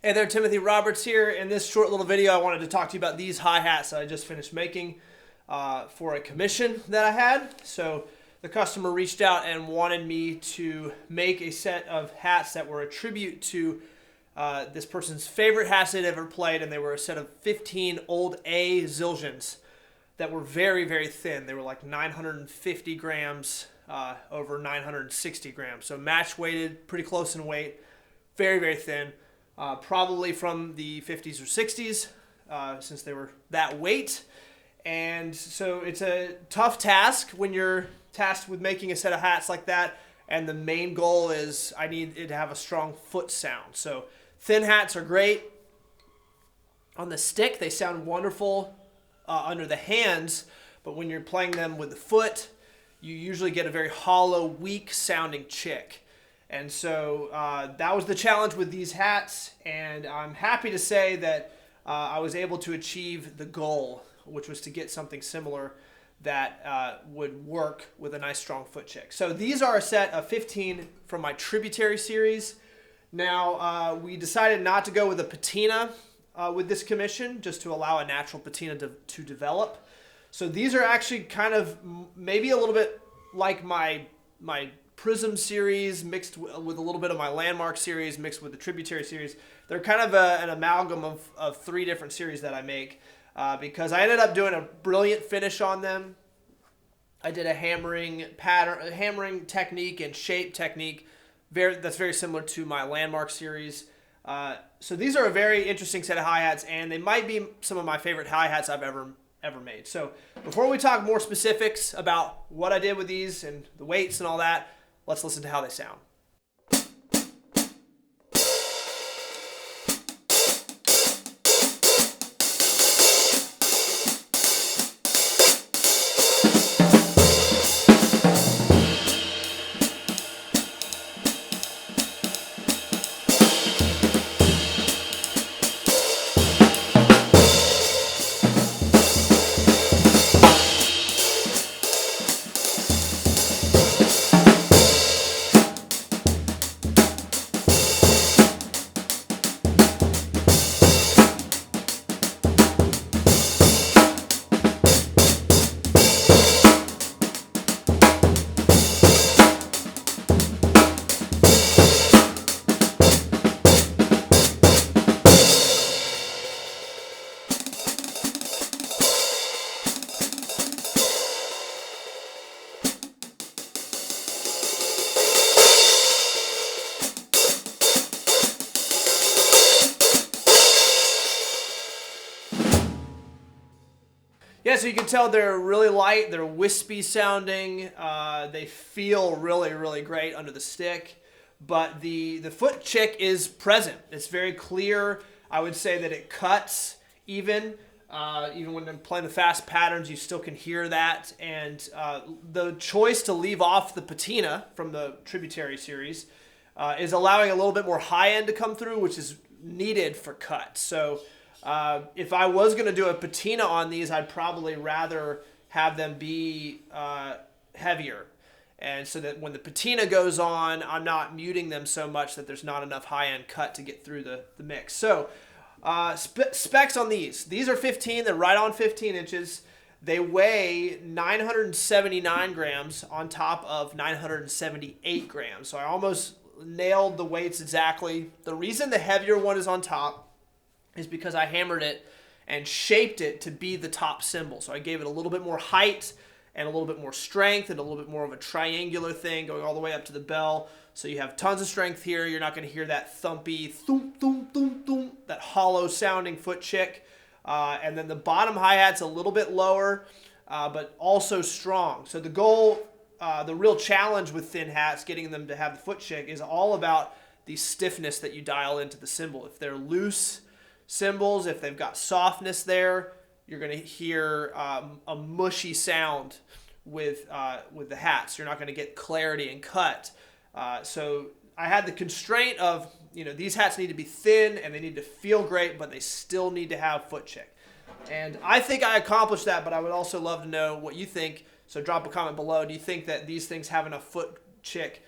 Hey there, Timothy Roberts here. In this short little video, I wanted to talk to you about these hi-hats that I just finished making for a commission that I had. So the customer reached out and wanted me to make a set of hats that were a tribute to this person's favorite hats they'd ever played, and they were a set of 15 old A Zildjians that were very, very thin. They were like 950 grams over 960 grams. So match weighted, pretty close in weight, very, very thin. Probably from the 50s or 60s, since they were that weight. And so it's a tough task when you're tasked with making a set of hats like that. And the main goal is I need it to have a strong foot sound. So thin hats are great. On the stick, they sound wonderful under the hands. But when you're playing them with the foot, you usually get a very hollow, weak sounding chick. And so that was the challenge with these hats, and I'm happy to say that I was able to achieve the goal, which was to get something similar that would work with a nice strong foot chick. So these are a set of 15 from my Tributary series. Now we decided not to go with a patina with this commission, just to allow a natural patina to develop. So these are actually kind of maybe a little bit like my Prism series mixed with a little bit of my Landmark series mixed with the Tributary series. They're kind of an amalgam of three different series that I make because I ended up doing a brilliant finish on them. I did a hammering technique and shape technique that's very similar to my Landmark series. So these are a very interesting set of hi-hats, and they might be some of my favorite hi-hats I've ever made. So before we talk more specifics about what I did with these and the weights and all that, let's listen to how they sound. Yeah, so you can tell they're really light, they're wispy sounding, they feel really, really great under the stick, but the foot chick is present. It's very clear. I would say that it cuts even when I'm playing the fast patterns, you still can hear that, and the choice to leave off the patina from the Tributary series is allowing a little bit more high end to come through, which is needed for cut. So if I was going to do a patina on these, I'd probably rather have them be heavier. And so that when the patina goes on, I'm not muting them so much that there's not enough high-end cut to get through the mix. So specs on these. These are 15. They're right on 15 inches. They weigh 979 grams on top of 978 grams. So I almost nailed the weights exactly. The reason the heavier one is on top is because I hammered it and shaped it to be the top cymbal. So I gave it a little bit more height and a little bit more strength and a little bit more of a triangular thing going all the way up to the bell. So you have tons of strength here. You're not going to hear that thumpy, thump, thump, thump, thump, that hollow sounding foot chick. And then the bottom hi-hat's a little bit lower, but also strong. So the goal, the real challenge with thin hats, getting them to have the foot chick, is all about the stiffness that you dial into the cymbal. If they're loose cymbals, if they've got softness there, you're going to hear a mushy sound with the hats. You're not going to get clarity and cut. So I had the constraint of, these hats need to be thin and they need to feel great, but they still need to have foot chick. And I think I accomplished that, but I would also love to know what you think. So drop a comment below. Do you think that these things have enough foot chick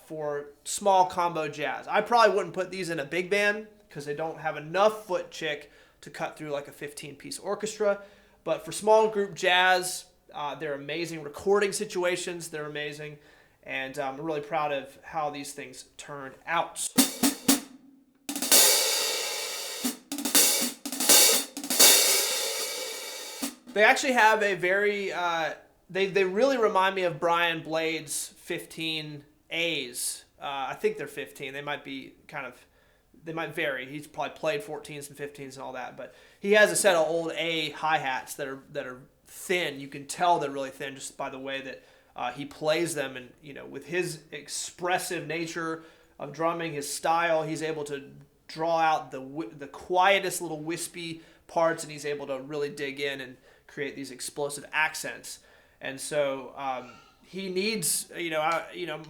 for small combo jazz? I probably wouldn't put these in a big band because they don't have enough foot chick to cut through like a 15-piece orchestra. But for small group jazz, they're amazing. Recording situations, they're amazing. And I'm really proud of how these things turned out. They actually have a very, they really remind me of Brian Blade's 15As. I think they're 15. They might be they might vary. He's probably played 14s and 15s and all that, but he has a set of old A hi-hats that are thin. You can tell they're really thin just by the way that he plays them, and with his expressive nature of drumming, his style, he's able to draw out the quietest little wispy parts, and he's able to really dig in and create these explosive accents. And so he needs,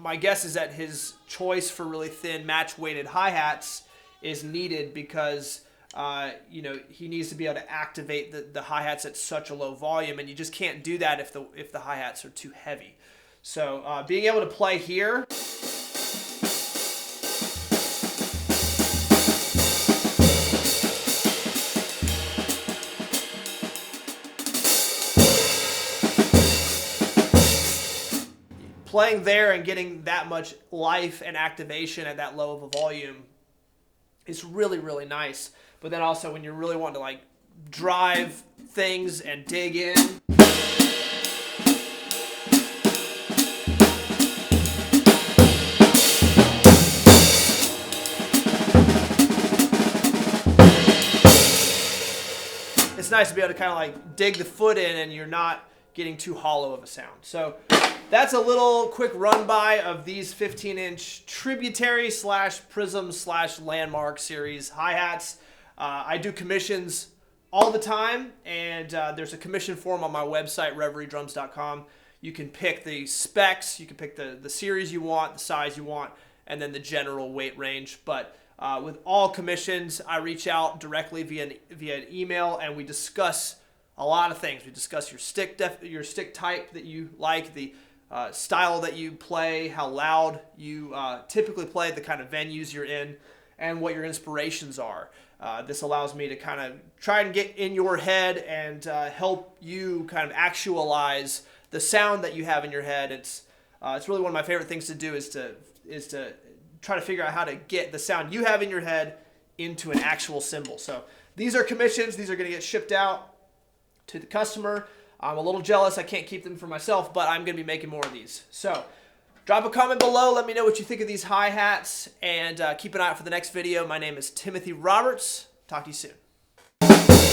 my guess is that his choice for really thin match-weighted hi-hats is needed because he needs to be able to activate the hi-hats at such a low volume, and you just can't do that if the hi-hats are too heavy. So being able to play here, playing there and getting that much life and activation at that low of a volume is really, really nice. But then also when you're really wanting to like drive things and dig in, it's nice to be able to kind of like dig the foot in and you're not getting too hollow of a sound. So that's a little quick run by of these 15-inch tributary / prism / landmark series hi-hats. I do commissions all the time, and there's a commission form on my website, reveriedrums.com. You can pick the specs, you can pick the series you want, the size you want, and then the general weight range. But with all commissions, I reach out directly via email, and we discuss a lot of things. We discuss your stick type that you like, the style that you play, how loud you typically play, the kind of venues you're in, and what your inspirations are. This allows me to kind of try and get in your head and help you kind of actualize the sound that you have in your head. It's really one of my favorite things to do is to try to figure out how to get the sound you have in your head into an actual cymbal. So these are commissions. These are going to get shipped out to the customer. I'm a little jealous I can't keep them for myself, but I'm going to be making more of these. So drop a comment below. Let me know what you think of these hi-hats, and keep an eye out for the next video. My name is Timothy Roberts. Talk to you soon.